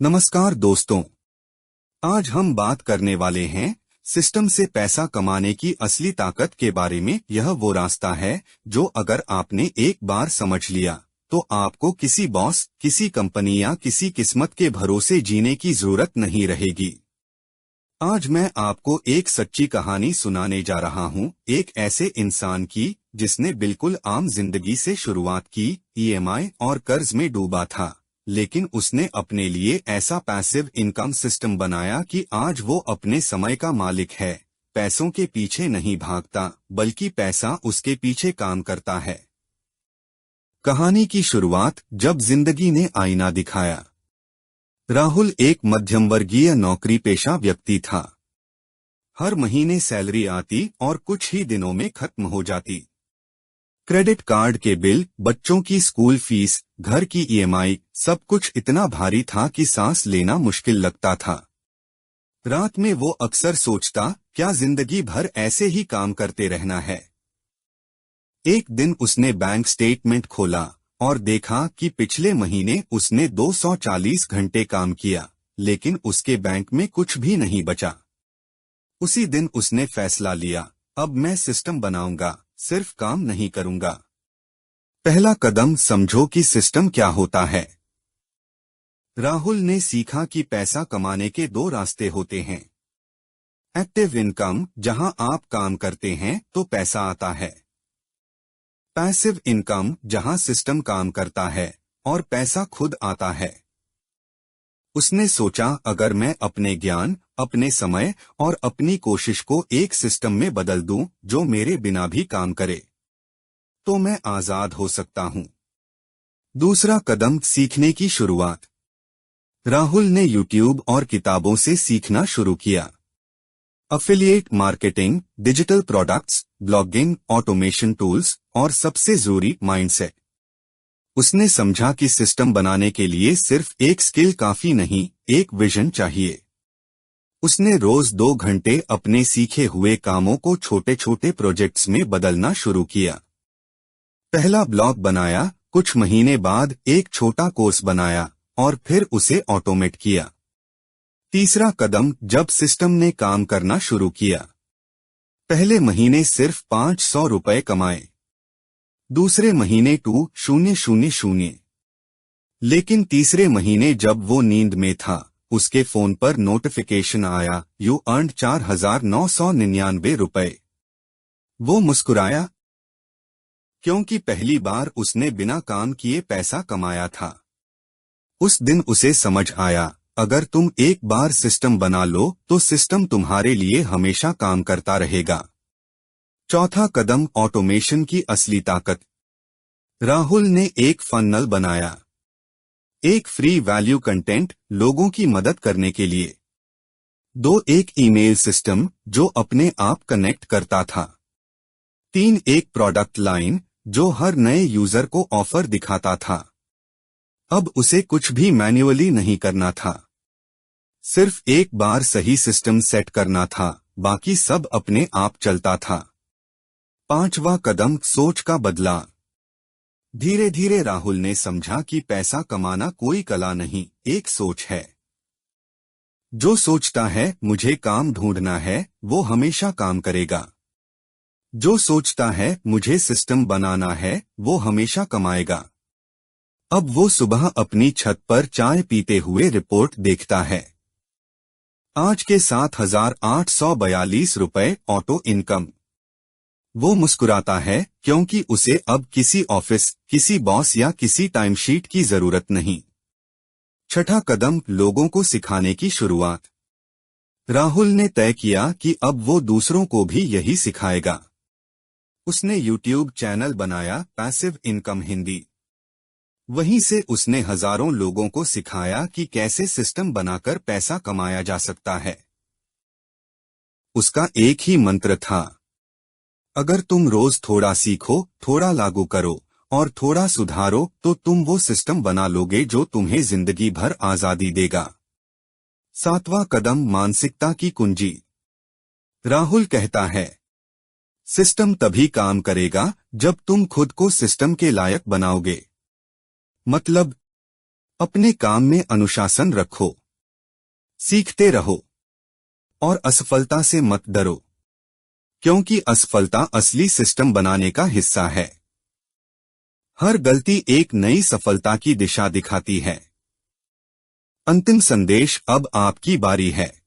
नमस्कार दोस्तों, आज हम बात करने वाले हैं सिस्टम से पैसा कमाने की असली ताकत के बारे में। यह वो रास्ता है जो अगर आपने एक बार समझ लिया तो आपको किसी बॉस, किसी कंपनी या किसी किस्मत के भरोसे जीने की जरूरत नहीं रहेगी। आज मैं आपको एक सच्ची कहानी सुनाने जा रहा हूँ, एक ऐसे इंसान की जिसने बिल्कुल आम जिंदगी से शुरुआत की, ईएमआई और कर्ज में डूबा था, लेकिन उसने अपने लिए ऐसा पैसिव इनकम सिस्टम बनाया कि आज वो अपने समय का मालिक है। पैसों के पीछे नहीं भागता, बल्कि पैसा उसके पीछे काम करता है। कहानी की शुरुआत जब जिंदगी ने आईना दिखाया। राहुल एक मध्यम वर्गीय नौकरी पेशा व्यक्ति था। हर महीने सैलरी आती और कुछ ही दिनों में खत्म हो जाती। क्रेडिट कार्ड के बिल, बच्चों की स्कूल फीस, घर की ईएमआई, सब कुछ इतना भारी था कि सांस लेना मुश्किल लगता था। रात में वो अक्सर सोचता, क्या जिंदगी भर ऐसे ही काम करते रहना है। एक दिन उसने बैंक स्टेटमेंट खोला और देखा कि पिछले महीने उसने 240 घंटे काम किया, लेकिन उसके बैंक में कुछ भी नहीं बचा। उसी दिन उसने फैसला लिया, अब मैं सिस्टम बनाऊंगा, सिर्फ काम नहीं करूंगा। पहला कदम समझो कि सिस्टम क्या होता है। राहुल ने सीखा कि पैसा कमाने के दो रास्ते होते हैं। एक्टिव इनकम, जहां आप काम करते हैं तो पैसा आता है। पैसिव इनकम, जहां सिस्टम काम करता है और पैसा खुद आता है। उसने सोचा, अगर मैं अपने ज्ञान, अपने समय और अपनी कोशिश को एक सिस्टम में बदल दूं जो मेरे बिना भी काम करे, तो मैं आजाद हो सकता हूं। दूसरा कदम, सीखने की शुरुआत। राहुल ने यूट्यूब और किताबों से सीखना शुरू किया। Affiliate marketing, digital products, blogging, automation tools और सबसे जरूरी माइंडसेट। उसने समझा कि सिस्टम बनाने के लिए सिर्फ एक स्किल काफी नहीं, एक विजन चाहिए। उसने रोज 2 घंटे अपने सीखे हुए कामों को छोटे छोटे प्रोजेक्ट्स में बदलना शुरू किया। पहला ब्लॉग बनाया, कुछ महीने बाद एक छोटा कोर्स बनाया और फिर उसे ऑटोमेट किया। तीसरा कदम, जब सिस्टम ने काम करना शुरू किया। पहले महीने सिर्फ 500 रुपए कमाए, दूसरे महीने 2000, लेकिन तीसरे महीने जब वो नींद में था, उसके फोन पर नोटिफिकेशन आया, यू अर्न्ड 4999 रुपए। वो मुस्कुराया, क्योंकि पहली बार उसने बिना काम किए पैसा कमाया था। उस दिन उसे समझ आया, अगर तुम एक बार सिस्टम बना लो तो सिस्टम तुम्हारे लिए हमेशा काम करता रहेगा। चौथा कदम, ऑटोमेशन की असली ताकत। राहुल ने एक फन्नल बनाया, एक फ्री वैल्यू कंटेंट लोगों की मदद करने के लिए। एक ईमेल सिस्टम जो अपने आप कनेक्ट करता था। एक प्रोडक्ट लाइन जो हर नए यूजर को ऑफर दिखाता था। अब उसे कुछ भी मैन्युअली नहीं करना था, सिर्फ एक बार सही सिस्टम सेट करना था, बाकी सब अपने आप चलता था। पांचवा कदम, सोच का बदलाव। धीरे धीरे राहुल ने समझा कि पैसा कमाना कोई कला नहीं, एक सोच है। जो सोचता है मुझे काम ढूंढना है, वो हमेशा काम करेगा। जो सोचता है मुझे सिस्टम बनाना है, वो हमेशा कमाएगा। अब वो सुबह अपनी छत पर चाय पीते हुए रिपोर्ट देखता है, आज के 7,842 रुपए ऑटो इनकम। वो मुस्कुराता है, क्योंकि उसे अब किसी ऑफिस, किसी बॉस या किसी टाइमशीट की जरूरत नहीं। छठा कदम, लोगों को सिखाने की शुरुआत। राहुल ने तय किया कि अब वो दूसरों को भी यही सिखाएगा। उसने यूट्यूब चैनल बनाया, पैसिव इनकम हिंदी। वहीं से उसने हजारों लोगों को सिखाया कि कैसे सिस्टम बनाकर पैसा कमाया जा सकता है। उसका एक ही मंत्र था, अगर तुम रोज थोड़ा सीखो, थोड़ा लागू करो और थोड़ा सुधारो तो तुम वो सिस्टम बना लोगे जो तुम्हें जिंदगी भर आजादी देगा। सातवां कदम, मानसिकता की कुंजी। राहुल कहता है, सिस्टम तभी काम करेगा जब तुम खुद को सिस्टम के लायक बनाओगे। मतलब अपने काम में अनुशासन रखो, सीखते रहो और असफलता से मत डरो, क्योंकि असफलता असली सिस्टम बनाने का हिस्सा है। हर गलती एक नई सफलता की दिशा दिखाती है। अंतिम संदेश, अब आपकी बारी है।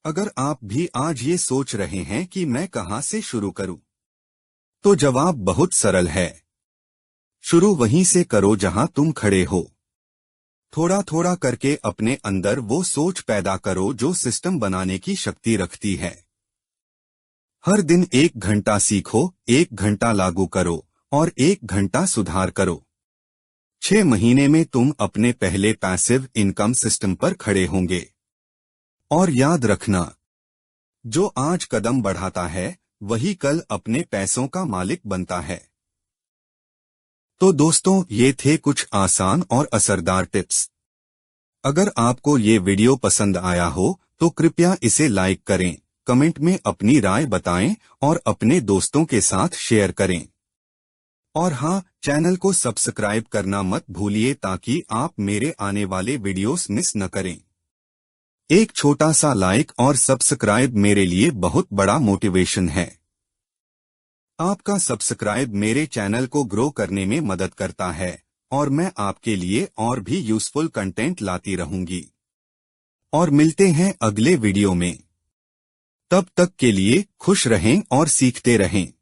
अगर आप भी आज ये सोच रहे हैं कि मैं कहां से शुरू करूं, तो जवाब बहुत सरल है। शुरू वहीं से करो जहां तुम खड़े हो। थोड़ा थोड़ा करके अपने अंदर वो सोच पैदा करो जो सिस्टम बनाने की शक्ति रखती है। हर दिन 1 घंटा सीखो, 1 घंटा लागू करो और 1 घंटा सुधार करो। 6 महीने में तुम अपने पहले पैसिव इनकम सिस्टम पर खड़े होंगे। और याद रखना, जो आज कदम बढ़ाता है वही कल अपने पैसों का मालिक बनता है। तो दोस्तों, ये थे कुछ आसान और असरदार टिप्स। अगर आपको ये वीडियो पसंद आया हो तो कृपया इसे लाइक करें, कमेंट में अपनी राय बताएं और अपने दोस्तों के साथ शेयर करें। और हाँ, चैनल को सब्सक्राइब करना मत भूलिए ताकि आप मेरे आने वाले वीडियोस मिस न करें। एक छोटा सा लाइक और सब्सक्राइब मेरे लिए बहुत बड़ा मोटिवेशन है। आपका सब्सक्राइब मेरे चैनल को ग्रो करने में मदद करता है और मैं आपके लिए और भी यूजफुल कंटेंट लाती रहूंगी। और मिलते हैं अगले वीडियो में। तब तक के लिए खुश रहें और सीखते रहें।